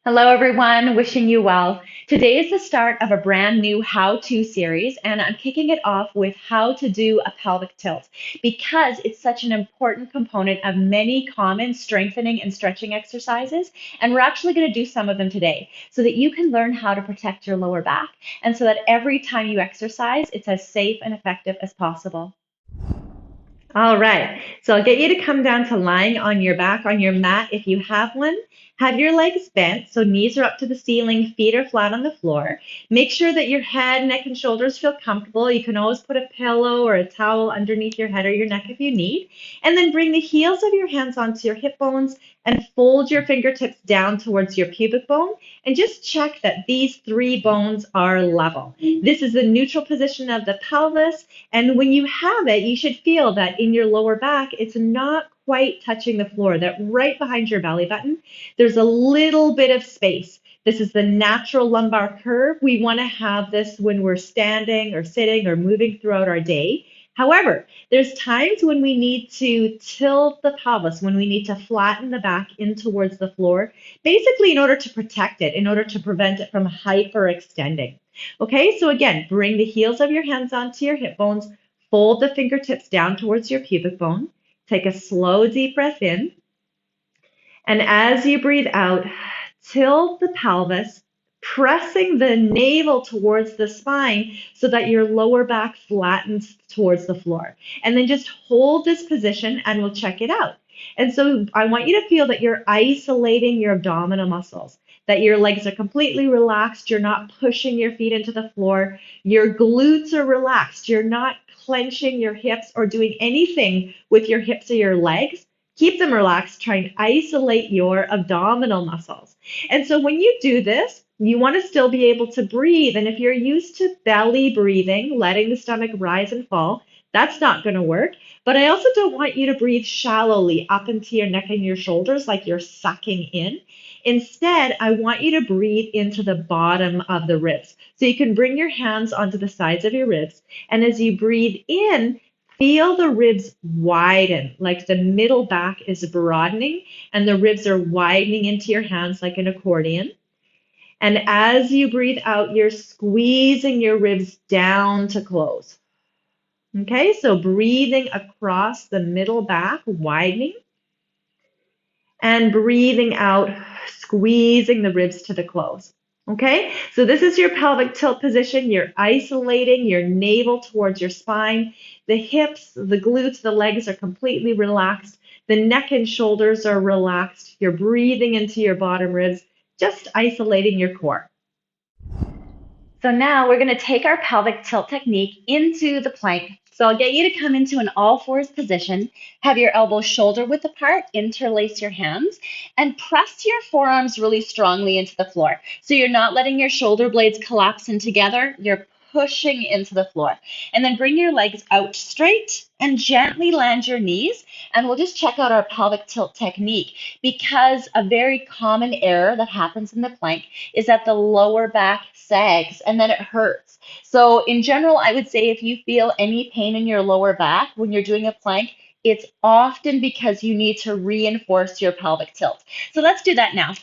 Hello, everyone. Wishing you well. Today is the start of a brand new how-to series, and I'm kicking it off with how to do a pelvic tilt because it's such an important component of many common strengthening and stretching exercises. And we're actually going to do some of them today so that you can learn how to protect your lower back and so that every time you exercise, it's as safe and effective as possible. All right, so I'll get you to come down to lying on your back on your mat if you have one. Have your legs bent, so knees are up to the ceiling, feet are flat on the floor. Make sure that your head, neck, and shoulders feel comfortable. You can always put a pillow or a towel underneath your head or your neck if you need. And then bring the heels of your hands onto your hip bones and fold your fingertips down towards your pubic bone. And just check that these three bones are level. This is the neutral position of the pelvis. And when you have it, you should feel that in your lower back, it's not quite touching the floor, that right behind your belly button, there's a little bit of space. This is the natural lumbar curve. We want to have this when we're standing or sitting or moving throughout our day. However, there's times when we need to tilt the pelvis, when we need to flatten the back in towards the floor, basically in order to protect it, in order to prevent it from hyperextending. Okay, so again, bring the heels of your hands onto your hip bones, fold the fingertips down towards your pubic bone, take a slow, deep breath in, and as you breathe out, tilt the pelvis, pressing the navel towards the spine so that your lower back flattens towards the floor. And then just hold this position and we'll check it out. And so I want you to feel that you're isolating your abdominal muscles, that your legs are completely relaxed. You're not pushing your feet into the floor. Your glutes are relaxed. You're not clenching your hips or doing anything with your hips or your legs. Keep them relaxed. Try and isolate your abdominal muscles. And so when you do this, you want to still be able to breathe. And if you're used to belly breathing, letting the stomach rise and fall, that's not going to work. But I also don't want you to breathe shallowly up into your neck and your shoulders like you're sucking in. Instead, I want you to breathe into the bottom of the ribs. So you can bring your hands onto the sides of your ribs. And as you breathe in, feel the ribs widen, like the middle back is broadening and the ribs are widening into your hands like an accordion. And as you breathe out, you're squeezing your ribs down to close. Okay, so breathing across the middle back, widening, and breathing out, squeezing the ribs to the close. Okay, so this is your pelvic tilt position. You're isolating your navel towards your spine. The hips, the glutes, the legs are completely relaxed. The neck and shoulders are relaxed. You're breathing into your bottom ribs, just isolating your core. So now we're going to take our pelvic tilt technique into the plank. So I'll get you to come into an all fours position, have your elbows shoulder width apart, interlace your hands, and press your forearms really strongly into the floor. So you're not letting your shoulder blades collapse in together, you're pushing into the floor. And then bring your legs out straight and gently land your knees. And we'll just check out our pelvic tilt technique because a very common error that happens in the plank is that the lower back sags and then it hurts. So in general, I would say if you feel any pain in your lower back when you're doing a plank, it's often because you need to reinforce your pelvic tilt. So let's do that now.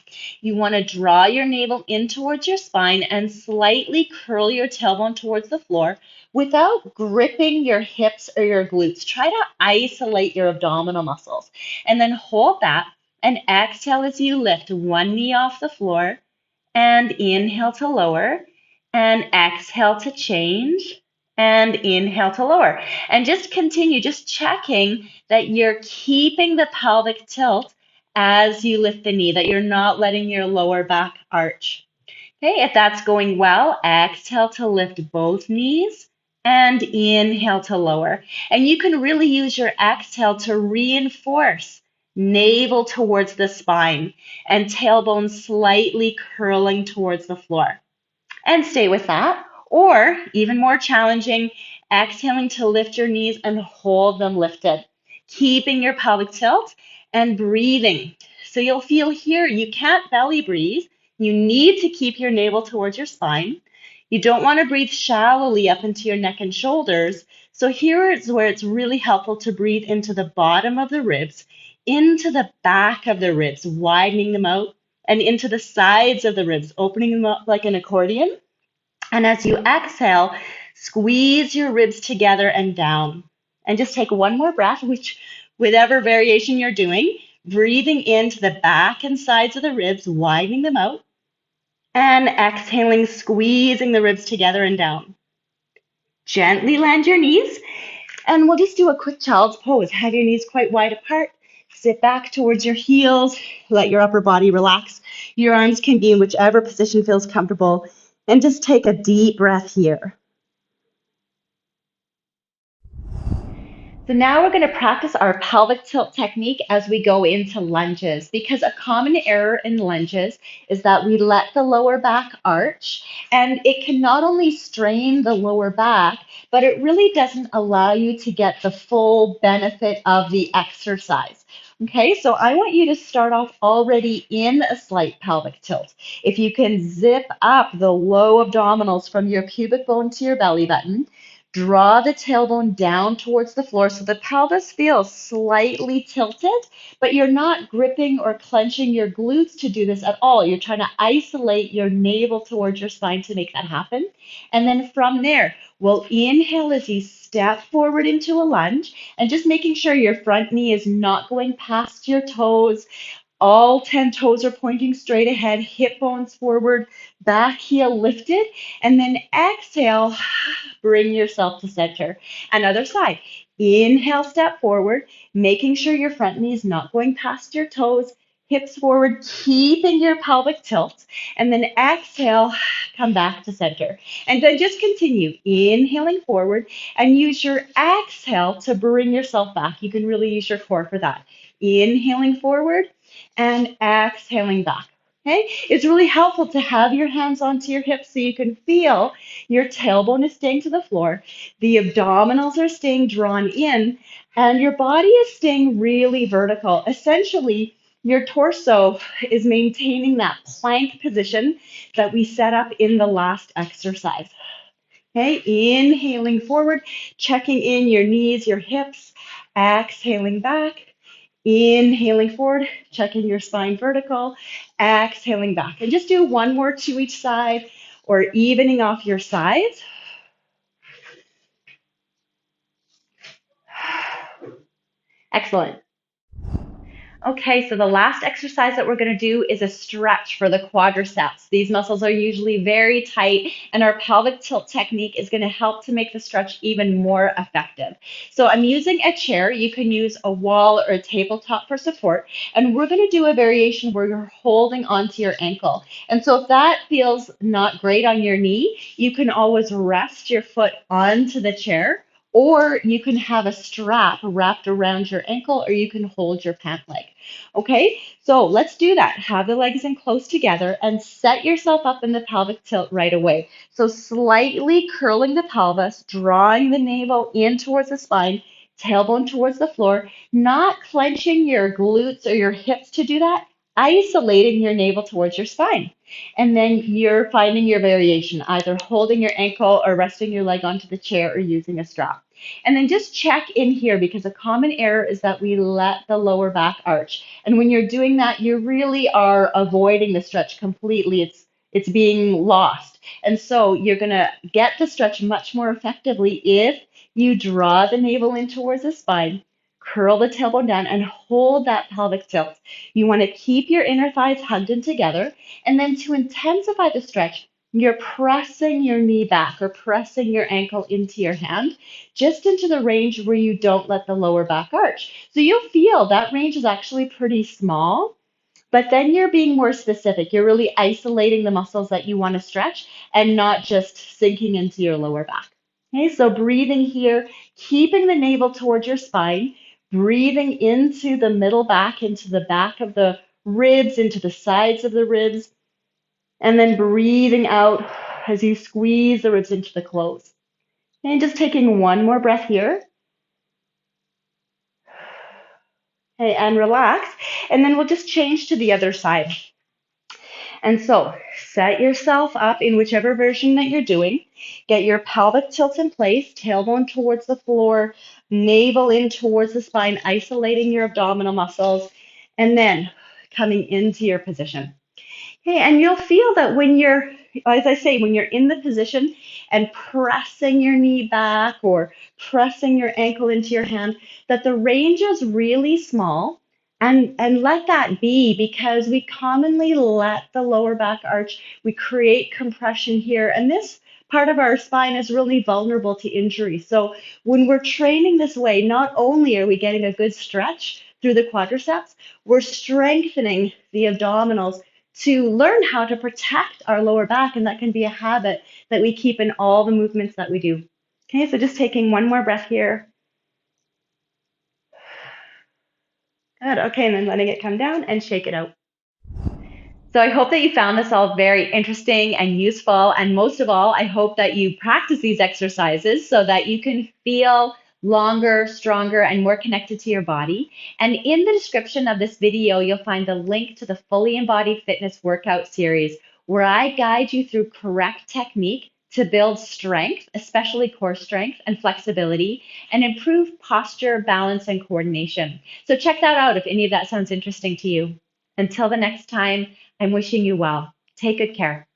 You want to draw your navel in towards your spine and slightly curl your tailbone towards the floor without gripping your hips or your glutes. Try to isolate your abdominal muscles and then hold that and exhale as you lift one knee off the floor and inhale to lower and exhale to change and inhale to lower. And just continue, just checking that you're keeping the pelvic tilt as you lift the knee, that you're not letting your lower back arch. Okay, if that's going well, exhale to lift both knees and inhale to lower. And you can really use your exhale to reinforce navel towards the spine and tailbone slightly curling towards the floor. And stay with that. Or even more challenging, exhaling to lift your knees and hold them lifted, keeping your pelvic tilt and breathing. So you'll feel here you can't belly breathe. You need to keep your navel towards your spine. You don't want to breathe shallowly up into your neck and shoulders. So here is where it's really helpful to breathe into the bottom of the ribs, into the back of the ribs, widening them out and into the sides of the ribs, opening them up like an accordion. And as you exhale, squeeze your ribs together and down. And just take one more breath, whatever variation you're doing, breathing into the back and sides of the ribs, widening them out, and exhaling, squeezing the ribs together and down. Gently land your knees, and we'll just do a quick child's pose. Have your knees quite wide apart. Sit back towards your heels. Let your upper body relax. Your arms can be in whichever position feels comfortable. And just take a deep breath here. So now we're going to practice our pelvic tilt technique as we go into lunges, because a common error in lunges is that we let the lower back arch, and it can not only strain the lower back, but it really doesn't allow you to get the full benefit of the exercise. Okay, so I want you to start off already in a slight pelvic tilt. If you can zip up the low abdominals from your pubic bone to your belly button, draw the tailbone down towards the floor so the pelvis feels slightly tilted, but you're not gripping or clenching your glutes to do this at all. You're trying to isolate your navel towards your spine to make that happen. And then from there, we'll inhale as you step forward into a lunge, and just making sure your front knee is not going past your toes. All 10 toes are pointing straight ahead, hip bones forward, back heel lifted, and then exhale, bring yourself to center. And other side, inhale, step forward, making sure your front knee is not going past your toes, hips forward, keeping your pelvic tilt, and then exhale, come back to center. And then just continue inhaling forward and use your exhale to bring yourself back. You can really use your core for that. Inhaling forward and exhaling back. Okay, it's really helpful to have your hands onto your hips so you can feel your tailbone is staying to the floor, the abdominals are staying drawn in, and your body is staying really vertical. Essentially, your torso is maintaining that plank position that we set up in the last exercise. Okay, inhaling forward, checking in your knees, your hips, exhaling back. Inhaling forward, checking your spine vertical, exhaling back. And just do one more to each side, or evening off your sides. Excellent. Okay, so the last exercise that we're going to do is a stretch for the quadriceps. These muscles are usually very tight, and our pelvic tilt technique is going to help to make the stretch even more effective. So I'm using a chair. You can use a wall or a tabletop for support, and we're going to do a variation where you're holding onto your ankle. And so if that feels not great on your knee, you can always rest your foot onto the chair, or you can have a strap wrapped around your ankle, or you can hold your pant leg. Okay, so let's do that. Have the legs in close together and set yourself up in the pelvic tilt right away. So slightly curling the pelvis, drawing the navel in towards the spine, tailbone towards the floor, not clenching your glutes or your hips to do that, isolating your navel towards your spine. And then you're finding your variation, either holding your ankle or resting your leg onto the chair or using a strap. And then just check in here, because a common error is that we let the lower back arch. And when you're doing that, you really are avoiding the stretch completely. It's being lost. And so you're going to get the stretch much more effectively if you draw the navel in towards the spine, curl the tailbone down, and hold that pelvic tilt. You want to keep your inner thighs hugged in together. And then to intensify the stretch, you're pressing your knee back or pressing your ankle into your hand, just into the range where you don't let the lower back arch. So you'll feel that range is actually pretty small, but then you're being more specific. You're really isolating the muscles that you want to stretch and not just sinking into your lower back. Okay, so breathing here, keeping the navel towards your spine, breathing into the middle back, into the back of the ribs, into the sides of the ribs, and then breathing out as you squeeze the ribs into the clothes. And just taking one more breath here. Okay, and relax. And then we'll just change to the other side. And so set yourself up in whichever version that you're doing. Get your pelvic tilt in place, tailbone towards the floor, navel in towards the spine, isolating your abdominal muscles, and then coming into your position. Okay, and you'll feel that when you're, as I say, when you're in the position and pressing your knee back or pressing your ankle into your hand, that the range is really small. And let that be, because we commonly let the lower back arch, we create compression here. And this part of our spine is really vulnerable to injury. So when we're training this way, not only are we getting a good stretch through the quadriceps, we're strengthening the abdominals to learn how to protect our lower back. And that can be a habit that we keep in all the movements that we do. Okay, so just taking one more breath here. Good. Okay, and then letting it come down and shake it out. So I hope that you found this all very interesting and useful. And most of all, I hope that you practice these exercises so that you can feel longer, stronger, and more connected to your body. And in the description of this video, you'll find the link to the Fully Embodied Fitness workout series, where I guide you through correct technique to build strength, especially core strength and flexibility, and improve posture, balance, and coordination. So check that out if any of that sounds interesting to you. Until the next time, I'm wishing you well. Take good care.